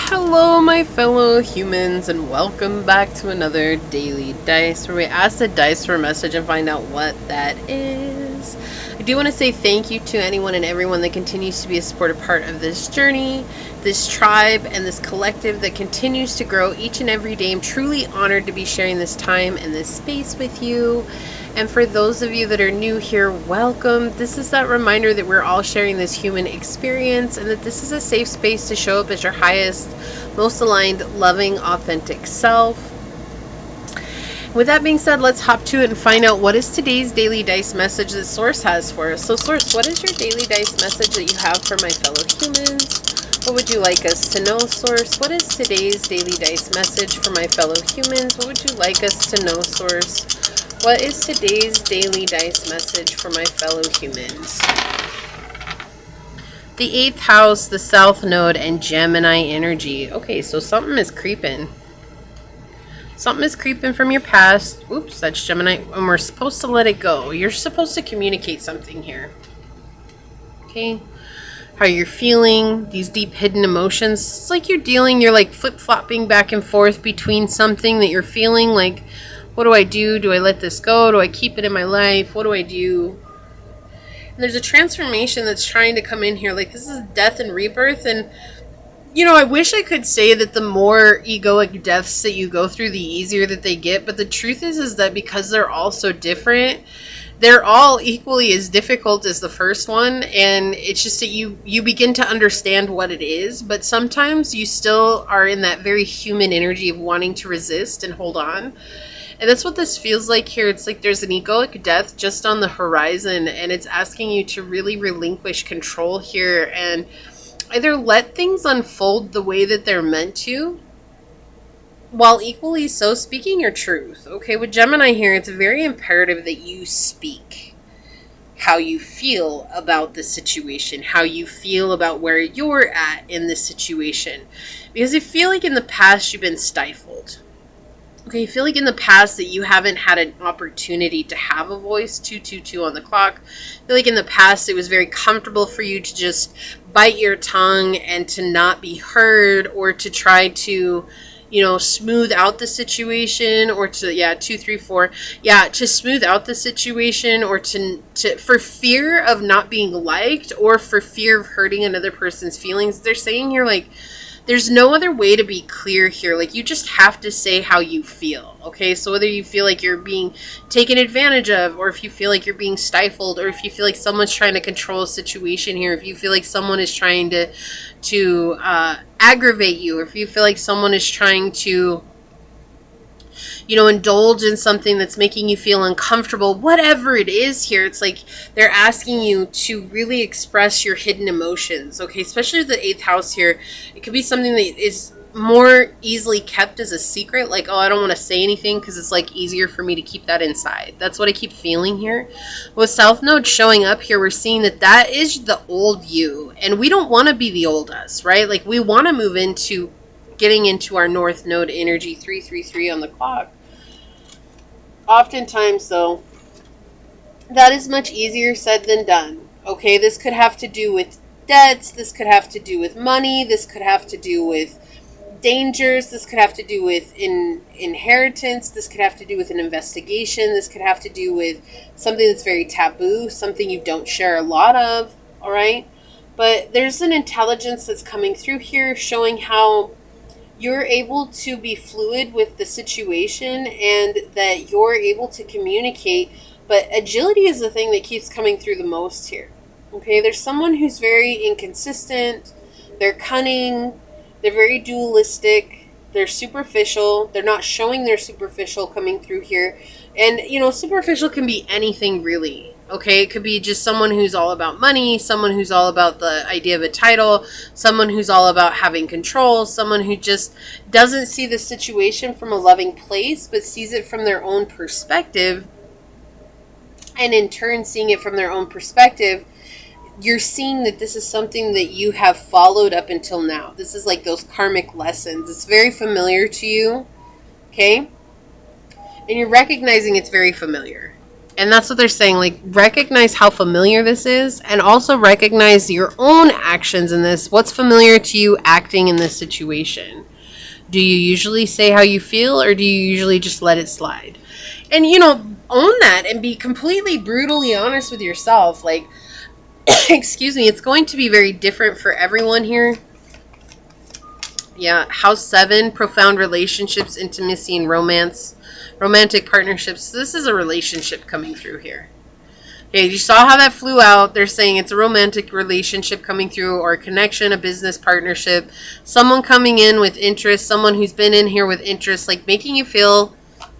Hello, my fellow humans, and welcome back to another Daily Dice, where we ask the dice for a message and find out what that is. I do want to say thank you to anyone and everyone that continues to be a supportive part of this journey, this tribe, and this collective that continues to grow each and every day. I'm truly honored to be sharing this time and this space with you. And for those of you that are new here, welcome. This is that reminder that we're all sharing this human experience and that this is a safe space to show up as your highest, most aligned, loving, authentic self. With that being said, let's hop to it and find out what is today's Daily Dice message that Source has for us. So Source, what is your Daily Dice message that you have for my fellow humans? What would you like us to know, Source? What is today's Daily Dice message for my fellow humans? What would you like us to know, Source? What is today's Daily Dice message for my fellow humans? The 8th house, the South Node, and Gemini energy. Okay, so something is creeping. Something is creeping from your past. Oops, that's Gemini. And we're supposed to let it go. You're supposed to communicate something here. Okay? How you're feeling, these deep hidden emotions. It's like you're like flip-flopping back and forth between something that you're feeling like, what do I do? Do I let this go? Do I keep it in my life? What do I do? And there's a transformation that's trying to come in here. Like, this is death and rebirth. And, you know, I wish I could say that the more egoic deaths that you go through, the easier that they get. But the truth is that because they're all so different, they're all equally as difficult as the first one. And it's just that you begin to understand what it is. But sometimes you still are in that very human energy of wanting to resist and hold on. And that's what this feels like here. It's like there's an egoic death just on the horizon, and it's asking you to really relinquish control here and either let things unfold the way that they're meant to, while equally so speaking your truth. Okay, with Gemini here, it's very imperative that you speak how you feel about the situation, how you feel about where you're at in this situation. Because I feel like in the past you've been stifled. Okay, I feel like in the past that you haven't had an opportunity to have a voice, 222 on the clock. I feel like in the past it was very comfortable for you to just bite your tongue and to not be heard, or to try to, you know, smooth out the situation, or to, to smooth out the situation, or to for fear of not being liked, or for fear of hurting another person's feelings. They're saying here, like, there's no other way to be clear here. Like, you just have to say how you feel, okay? So whether you feel like you're being taken advantage of, or if you feel like you're being stifled, or if you feel like someone's trying to control a situation here, if you feel like someone is trying to aggravate you, or if you feel like someone is trying to, you know, indulge in something that's making you feel uncomfortable, whatever it is here, it's like they're asking you to really express your hidden emotions, okay? Especially the 8th house here. It could be something that is more easily kept as a secret, like, oh, I don't want to say anything because it's like easier for me to keep that inside. That's what I keep feeling here. With South Node showing up here, we're seeing that is the old you, and we don't want to be the old us, right? Like, we want to move into getting into our North Node energy, 333 on the clock. Oftentimes, though, that is much easier said than done. Okay, this could have to do with debts. This could have to do with money. This could have to do with dangers. This could have to do with inheritance. This could have to do with an investigation. This could have to do with something that's very taboo, something you don't share a lot of, all right? But there's an intelligence that's coming through here showing how you're able to be fluid with the situation and that you're able to communicate. But agility is the thing that keeps coming through the most here. Okay, there's someone who's very inconsistent. They're cunning. They're very dualistic. They're superficial. They're not showing their superficial coming through here. And, you know, superficial can be anything really. Okay, it could be just someone who's all about money, someone who's all about the idea of a title, someone who's all about having control, someone who just doesn't see the situation from a loving place, but sees it from their own perspective. And in turn, seeing it from their own perspective, you're seeing that this is something that you have followed up until now. This is like those karmic lessons. It's very familiar to you, okay? And you're recognizing it's very familiar. And that's what they're saying. Like, recognize how familiar this is, and also recognize your own actions in this. What's familiar to you acting in this situation? Do you usually say how you feel, or do you usually just let it slide? And, you know, own that and be completely brutally honest with yourself. Like, excuse me, it's going to be very different for everyone here. Yeah, House 7, profound relationships, intimacy, and romance. Romantic partnerships. This is a relationship coming through here. Okay, you saw how that flew out. They're saying it's a romantic relationship coming through, or a connection, a business partnership. Someone coming in with interest, someone who's been in here with interest, like making you feel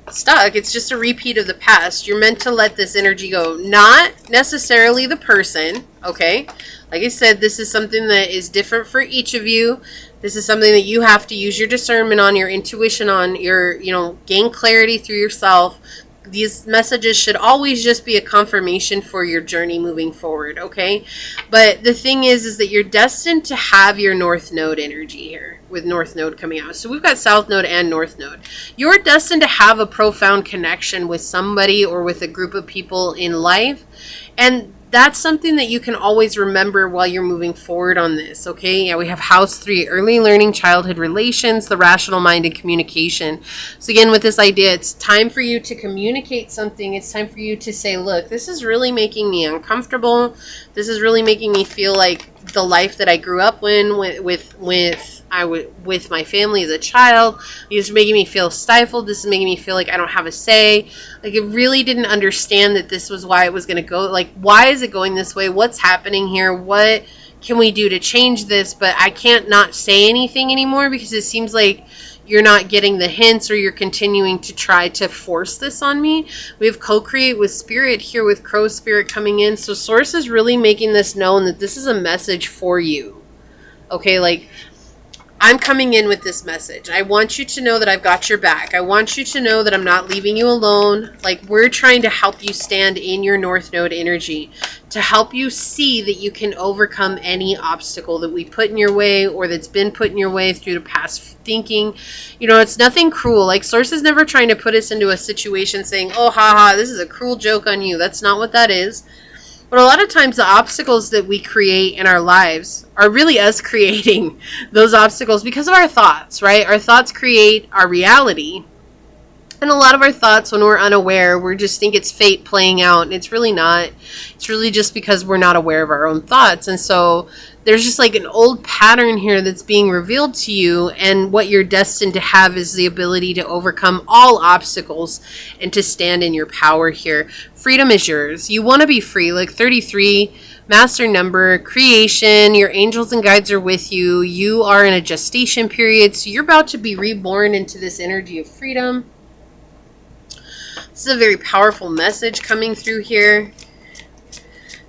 stuck. It's just a repeat of the past. You're meant to let this energy go. Not necessarily the person, okay? Like I said, this is something that is different for each of you. This is something that you have to use your discernment on, your intuition on, your, gain clarity through yourself. These messages should always just be a confirmation for your journey moving forward, okay? But the thing is that you're destined to have your North Node energy here, with North Node coming out. So we've got South Node and North Node. You're destined to have a profound connection with somebody or with a group of people in life. And that's something that you can always remember while you're moving forward on this, okay? Yeah, we have House 3, early learning, childhood relations, the rational mind, and communication. So again, with this idea, it's time for you to communicate something. It's time for you to say, look, this is really making me uncomfortable. This is really making me feel like the life that I grew up in with my family as a child. This is making me feel stifled. This is making me feel like I don't have a say. Like, I really didn't understand that this was why it was going to go. Like, why is it going this way? What's happening here? What can we do to change this? But I can't not say anything anymore because it seems like you're not getting the hints, or you're continuing to try to force this on me. We have co-create with spirit here, with crow spirit coming in. So source is really making this known that this is a message for you. Okay, like, I'm coming in with this message. I want you to know that I've got your back. I want you to know that I'm not leaving you alone. Like, we're trying to help you stand in your North Node energy, to help you see that you can overcome any obstacle that we put in your way, or that's been put in your way through the past thinking. It's nothing cruel. Like, Source is never trying to put us into a situation saying, oh, haha, this is a cruel joke on you. That's not what that is. But a lot of times the obstacles that we create in our lives are really us creating those obstacles because of our thoughts, right? Our thoughts create our reality. And a lot of our thoughts, when we're unaware, we just think it's fate playing out, and it's really not. It's really just because we're not aware of our own thoughts. And so there's just like an old pattern here that's being revealed to you, and what you're destined to have is the ability to overcome all obstacles and to stand in your power here. Freedom is yours. You want to be free. Like 33, master number, creation, your angels and guides are with you. You are in a gestation period, so you're about to be reborn into this energy of freedom. This is a very powerful message coming through here.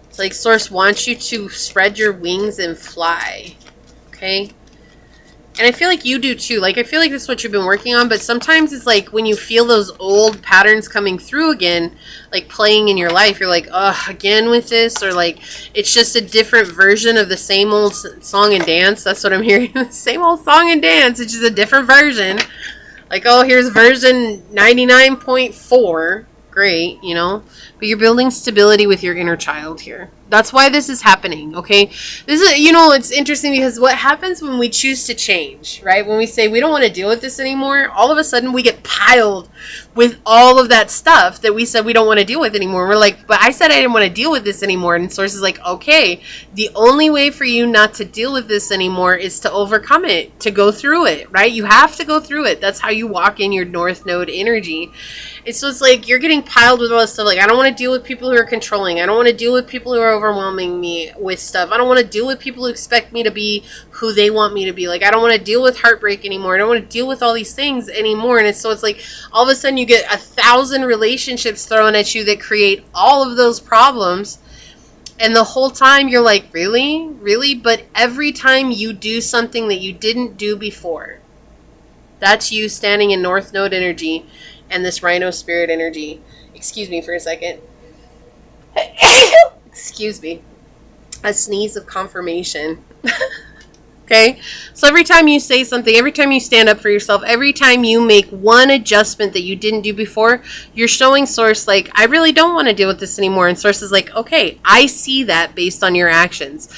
It's like Source wants you to spread your wings and fly. Okay? And I feel like you do too. Like, I feel like this is what you've been working on, but sometimes it's like when you feel those old patterns coming through again, like playing in your life, you're like, ugh, again with this? Or like, it's just a different version of the same old song and dance. That's what I'm hearing. Same old song and dance. It's just a different version. Like, oh, here's version 99.4. Great, But you're building stability with your inner child here. That's why this is happening, okay? This is, it's interesting because what happens when we choose to change, right? When we say we don't want to deal with this anymore, all of a sudden we get piled with all of that stuff that we said we don't want to deal with anymore. We're like, but I said I didn't want to deal with this anymore. And Source is like, okay, the only way for you not to deal with this anymore is to overcome it, to go through it, right? You have to go through it. That's how you walk in your North Node energy. So it's like you're getting piled with all this stuff. Like, I don't want to deal with people who are controlling. I don't want to deal with people who are overwhelming me with stuff. I don't want to deal with people who expect me to be who they want me to be. Like, I don't want to deal with heartbreak anymore. I don't want to deal with all these things anymore. And so it's like all of a sudden you get 1,000 relationships thrown at you that create all of those problems. And the whole time you're like, really? Really? But every time you do something that you didn't do before, that's you standing in North Node energy and this Rhino Spirit energy. Excuse me for a second. Excuse me. A sneeze of confirmation. Okay? So every time you say something, every time you stand up for yourself, every time you make one adjustment that you didn't do before, you're showing Source, like, I really don't want to deal with this anymore. And Source is like, okay, I see that based on your actions.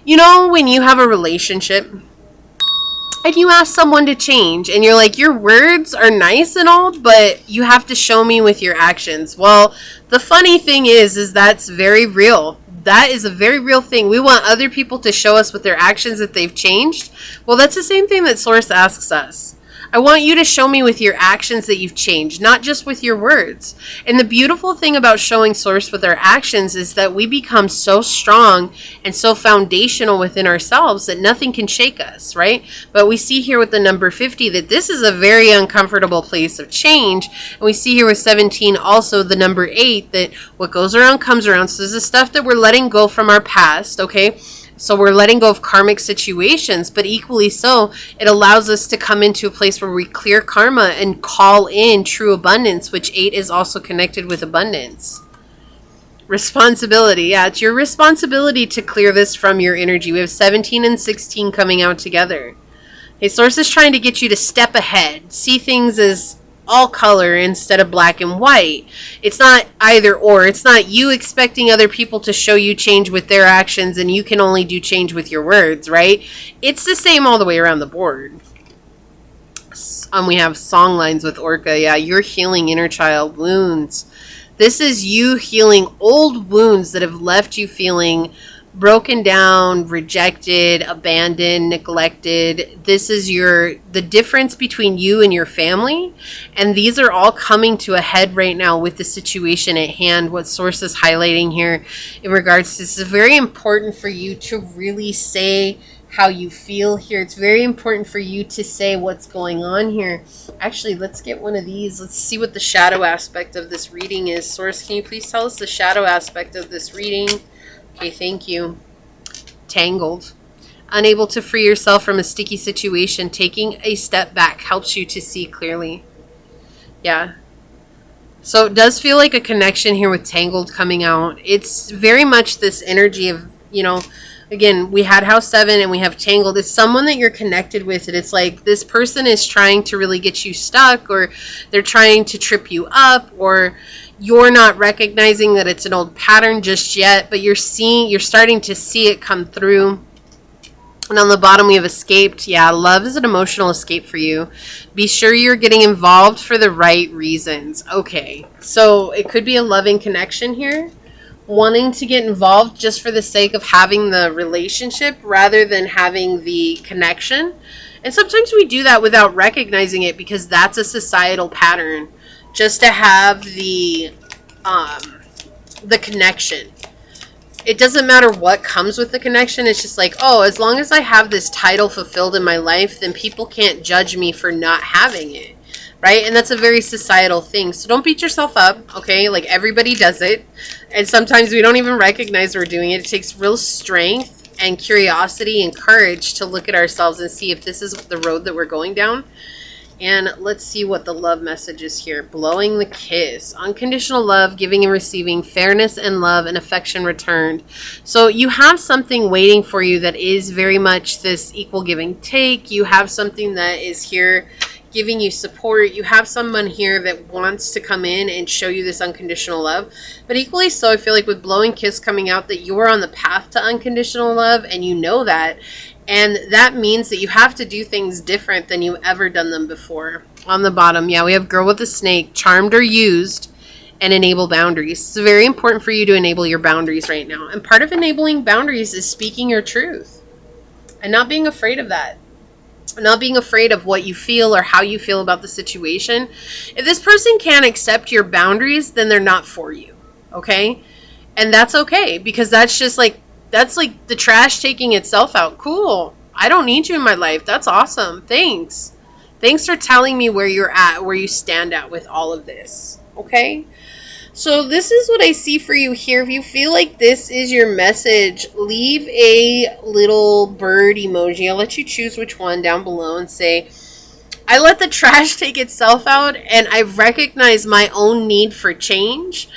You know, when you have a relationship and you ask someone to change and you're like, your words are nice and all, but you have to show me with your actions. Well, the funny thing is that's very real. That is a very real thing. We want other people to show us with their actions that they've changed. Well, that's the same thing that Source asks us. I want you to show me with your actions that you've changed, not just with your words. And the beautiful thing about showing Source with our actions is that we become so strong and so foundational within ourselves that nothing can shake us, right? But we see here with the number 50 that this is a very uncomfortable place of change. And we see here with 17 also the number 8 that what goes around comes around. So this is stuff that we're letting go from our past, okay? So we're letting go of karmic situations, but equally so, it allows us to come into a place where we clear karma and call in true abundance, which 8 is also connected with abundance. Responsibility. Yeah, it's your responsibility to clear this from your energy. We have 17 and 16 coming out together. Okay, Source is trying to get you to step ahead, see things as all color instead of black and white. It's not either or. It's not you expecting other people to show you change with their actions and you can only do change with your words, right? It's the same all the way around the board. We have song lines with Orca. Yeah, you're healing inner child wounds. This is you healing old wounds that have left you feeling broken down, rejected, abandoned, neglected. This is the difference between you and your family. And these are all coming to a head right now with the situation at hand. What Source is highlighting here in regards to this is very important for you to really say how you feel here. It's very important for you to say what's going on here. Actually, let's get one of these. Let's see what the shadow aspect of this reading is. Source, can you please tell us the shadow aspect of this reading? Okay, thank you. Tangled. Unable to free yourself from a sticky situation, taking a step back helps you to see clearly. Yeah. So it does feel like a connection here with Tangled coming out. It's very much this energy of, you know, again, we had House 7 and we have Tangled. It's someone that you're connected with. And it's like this person is trying to really get you stuck, or they're trying to trip you up, or you're not recognizing that it's an old pattern just yet, but you're starting to see it come through. And on the bottom we have escaped. Yeah, love is an emotional escape for you. Be sure you're getting involved for the right reasons. Okay, so it could be a loving connection here. Wanting to get involved just for the sake of having the relationship rather than having the connection. And sometimes we do that without recognizing it because that's a societal pattern. Just to have the connection. It doesn't matter what comes with the connection. It's just like, oh, as long as I have this title fulfilled in my life, then people can't judge me for not having it. Right? And that's a very societal thing. So don't beat yourself up, okay? Like, everybody does it. And sometimes we don't even recognize we're doing it. It takes real strength and curiosity and courage to look at ourselves and see if this is the road that we're going down. And let's see what the love message is here. Blowing the kiss. Unconditional love, giving and receiving, fairness and love and affection returned. So you have something waiting for you that is very much this equal give and take. You have something that is here giving you support. You have someone here that wants to come in and show you this unconditional love. But equally so, I feel like with blowing kiss coming out that you're on the path to unconditional love and you know that. And that means that you have to do things different than you've ever done them before. On the bottom, yeah, we have girl with a snake, charmed or used, and enable boundaries. It's very important for you to enable your boundaries right now. And part of enabling boundaries is speaking your truth and not being afraid of that. Not being afraid of what you feel or how you feel about the situation. If this person can't accept your boundaries, then they're not for you. Okay? And that's okay, because that's just like, that's like the trash taking itself out. Cool. I don't need you in my life. That's awesome. Thanks. Thanks for telling me where you're at, where you stand at with all of this. Okay? So this is what I see for you here. If you feel like this is your message, leave a little bird emoji. I'll let you choose which one down below and say, I let the trash take itself out and I've recognized my own need for change.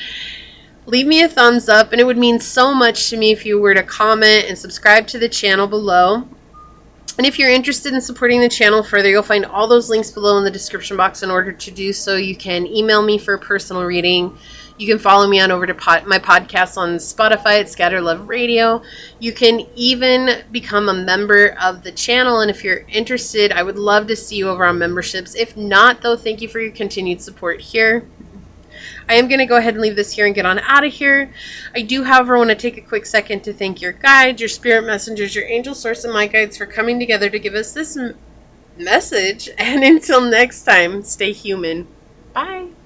Leave me a thumbs up, and it would mean so much to me if you were to comment and subscribe to the channel below. And if you're interested in supporting the channel further, you'll find all those links below in the description box. In order to do so, you can email me for a personal reading. You can follow me on over to my podcast on Spotify at Scatter Love Radio. You can even become a member of the channel. And if you're interested, I would love to see you over on memberships. If not, though, thank you for your continued support here. I am going to go ahead and leave this here and get on out of here. I do, however, want to take a quick second to thank your guides, your spirit messengers, your angel source, and my guides for coming together to give us this message. And until next time, stay human. Bye.